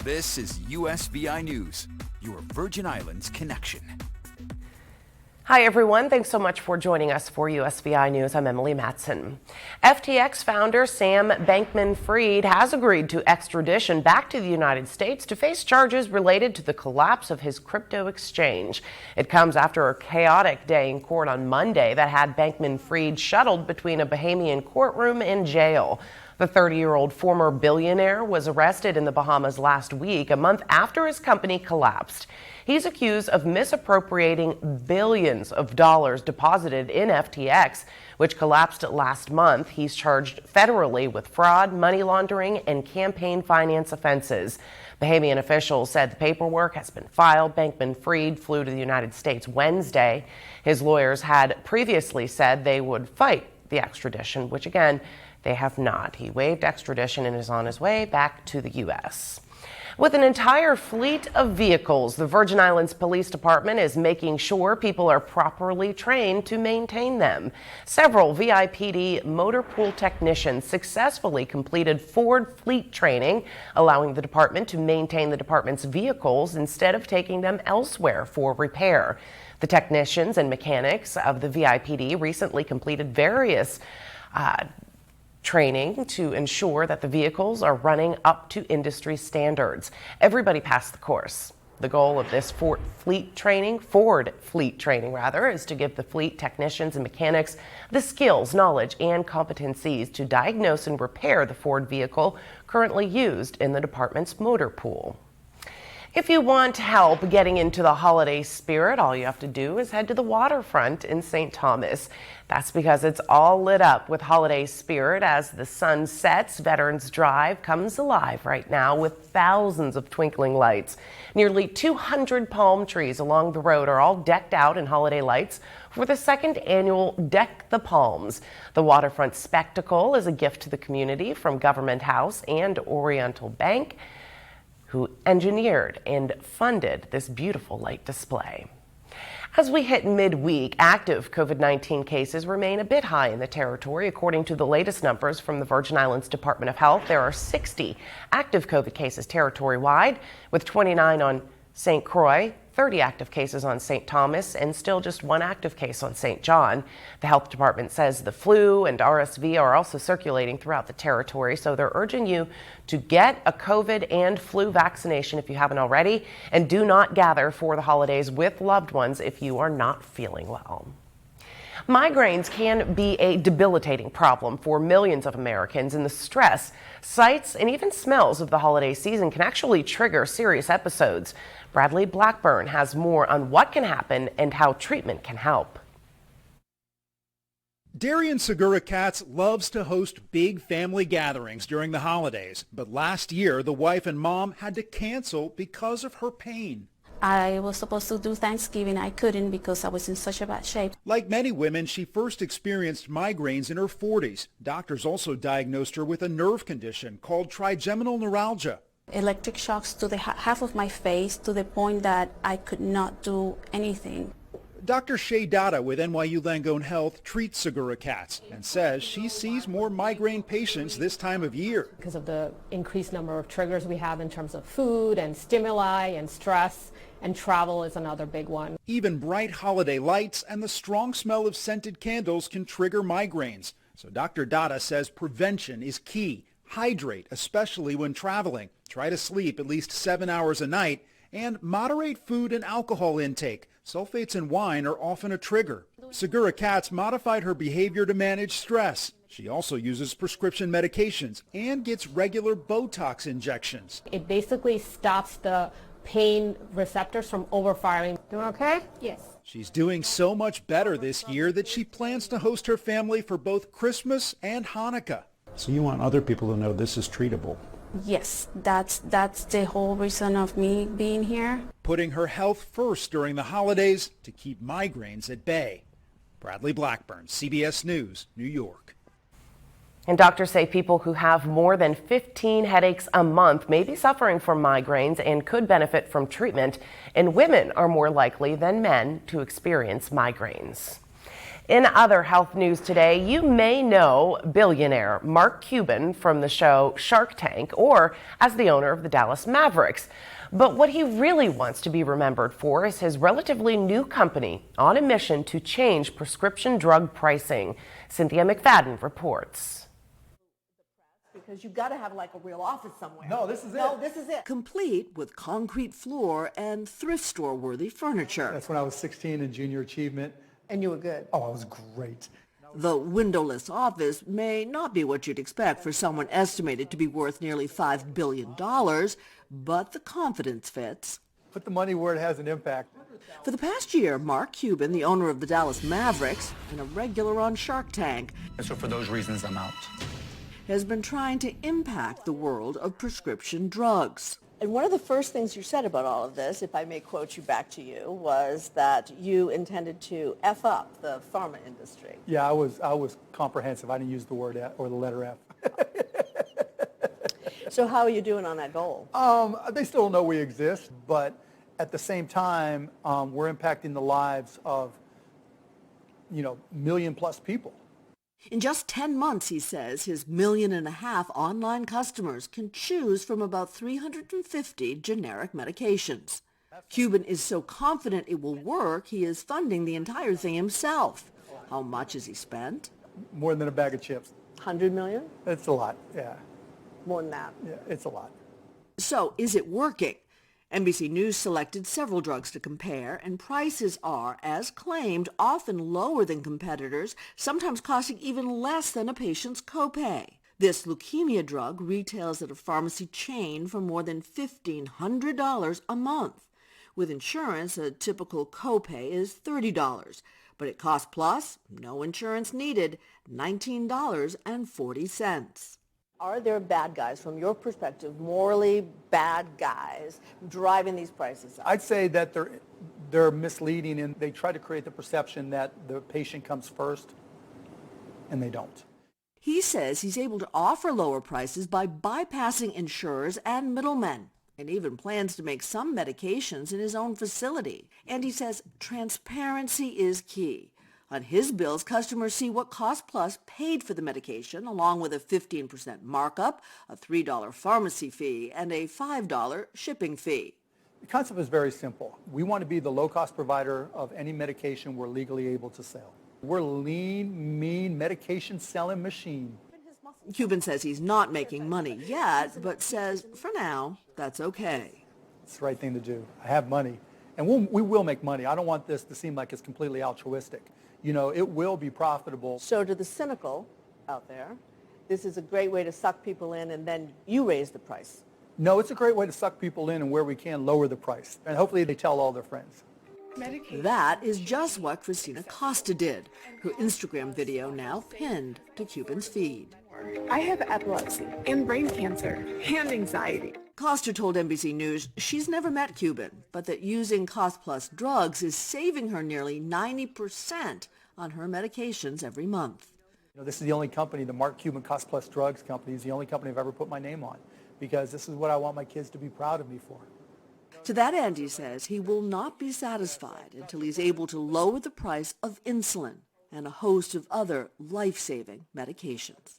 This is USVI News, your Virgin Islands connection. Hi, everyone. Thanks so much for joining us for USVI News. I'm Emily Matson. FTX founder Sam Bankman-Fried has agreed to extradition back to the United States to face charges related to the collapse of his crypto exchange. It comes after a chaotic day in court on Monday that had Bankman-Fried shuttled between a Bahamian courtroom and jail. The 30-year-old former billionaire was arrested in the Bahamas last week, a month after his company collapsed. He's accused of misappropriating billions of dollars deposited in FTX, which collapsed last month. He's charged federally with fraud, money laundering, and campaign finance offenses. Bahamian officials said the paperwork has been filed. Bankman-Fried flew to the United States Wednesday. His lawyers had previously said they would fight the extradition, which again, they have not. He waived extradition and is on his way back to the U.S. With an entire fleet of vehicles, the Virgin Islands Police Department is making sure people are properly trained to maintain them. Several VIPD motor pool technicians successfully completed Ford fleet training, allowing the department to maintain the department's vehicles instead of taking them elsewhere for repair. The technicians and mechanics of the VIPD recently completed various training to ensure that the vehicles are running up to industry standards. Everybody passed the course. The goal of this Ford fleet training, is to give the fleet technicians and mechanics the skills, knowledge, and competencies to diagnose and repair the Ford vehicle currently used in the department's motor pool. If you want help getting into the holiday spirit, all you have to do is head to the waterfront in St. Thomas. That's because it's all lit up with holiday spirit as the sun sets. Veterans Drive comes alive right now with thousands of twinkling lights. Nearly 200 palm trees along the road are all decked out in holiday lights for the second annual Deck the Palms. The waterfront spectacle is a gift to the community from Government House and Oriental Bank, who engineered and funded this beautiful light display. As we hit midweek, active COVID-19 cases remain a bit high in the territory. According to the latest numbers from the Virgin Islands Department of Health, there are 60 active COVID cases territory-wide, with 29 on St. Croix, 30 active cases on St. Thomas, and still just one active case on St. John. The health department says the flu and RSV are also circulating throughout the territory, so they're urging you to get a COVID and flu vaccination if you haven't already, and do not gather for the holidays with loved ones if you are not feeling well. Migraines can be a debilitating problem for millions of Americans, and the stress, sights, and even smells of the holiday season can actually trigger serious episodes. Bradley Blackburn has more on what can happen and how treatment can help. Darian Segura Katz loves to host big family gatherings during the holidays, but last year the wife and mom had to cancel because of her pain. I was supposed to do Thanksgiving. I couldn't because I was in such a bad shape. Like many women, she first experienced migraines in her 40s. Doctors also diagnosed her with a nerve condition called trigeminal neuralgia. Electric shocks to the half of my face to the point that I could not do anything. Dr. Shay Dada with NYU Langone Health treats Segura Katz and says she sees more migraine patients this time of year. Because of the increased number of triggers we have in terms of food and stimuli and stress, and travel is another big one. Even bright holiday lights and the strong smell of scented candles can trigger migraines. So Dr. Dada says prevention is key. Hydrate, especially when traveling. Try to sleep at least 7 hours a night and moderate food and alcohol intake. Sulfates in wine are often a trigger. Segura Katz modified her behavior to manage stress. She also uses prescription medications and gets regular Botox injections. It basically stops the pain receptors from overfiring. Doing okay? Yes. She's doing so much better this year that she plans to host her family for both Christmas and Hanukkah. So you want other people to know this is treatable? Yes, that's the whole reason of me being here. Putting her health first during the holidays to keep migraines at bay. Bradley Blackburn, CBS News, New York. And doctors say people who have more than 15 headaches a month may be suffering from migraines and could benefit from treatment. And women are more likely than men to experience migraines. In other health news today, you may know billionaire Mark Cuban from the show Shark Tank, or as the owner of the Dallas Mavericks. But what he really wants to be remembered for is his relatively new company on a mission to change prescription drug pricing. Cynthia McFadden reports. Because you've got to have like a real office somewhere. No, this is it. No, this is it. Complete with concrete floor and thrift store worthy furniture. That's when I was 16 in junior achievement. And you were good. Oh, I was great. The windowless office may not be what you'd expect for someone estimated to be worth nearly $5 billion, but the confidence fits. Put the money where it has an impact. For the past year, Mark Cuban, the owner of the Dallas Mavericks and a regular on Shark Tank, So for those reasons, I'm out. has been trying to impact the world of prescription drugs. And one of the first things you said about all of this, if I may quote you back to you, was that you intended to F up the pharma industry. Yeah, I was comprehensive. I didn't use the word F or the letter F. So how are you doing on that goal? They still know we exist, but at the same time, we're impacting the lives of, million-plus people. In just 10 months, he says, his 1.5 million online customers can choose from about 350 generic medications. Cuban is so confident it will work, he is funding the entire thing himself. How much has he spent? More than a bag of chips. 100 million? It's a lot, yeah. More than that. Yeah, it's a lot. So, is it working? NBC News selected several drugs to compare, and prices are, as claimed, often lower than competitors, sometimes costing even less than a patient's copay. This leukemia drug retails at a pharmacy chain for more than $1,500 a month. With insurance, a typical copay is $30, but at Cost Plus, no insurance needed, $19.40. Are there bad guys, from your perspective, morally bad guys, driving these prices up? I'd say that they're misleading, and they try to create the perception that the patient comes first, and they don't. He says he's able to offer lower prices by bypassing insurers and middlemen, and even plans to make some medications in his own facility. And he says transparency is key. On his bills, customers see what Cost Plus paid for the medication, along with a 15% markup, a $3 pharmacy fee, and a $5 shipping fee. The concept is very simple. We want to be the low-cost provider of any medication we're legally able to sell. We're a lean, mean medication-selling machine. Cuban says he's not making money yet, but says, for now, that's okay. It's the right thing to do. I have money, and we will make money. I don't want this to seem like it's completely altruistic. It will be profitable. So to the cynical out there, this is a great way to suck people in, and then you raise the price. No, it's a great way to suck people in, and where we can, lower the price. And hopefully they tell all their friends. That is just what Christina Costa did. Her Instagram video now pinned to Cuban's feed. I have epilepsy and brain cancer and anxiety. Costa told NBC News she's never met Cuban, but that using Cost Plus drugs is saving her nearly 90% on her medications every month. This is the only company, the Mark Cuban Cost Plus Drugs company, is the only company I've ever put my name on, because this is what I want my kids to be proud of me for. To that end, he says he will not be satisfied until he's able to lower the price of insulin and a host of other life-saving medications.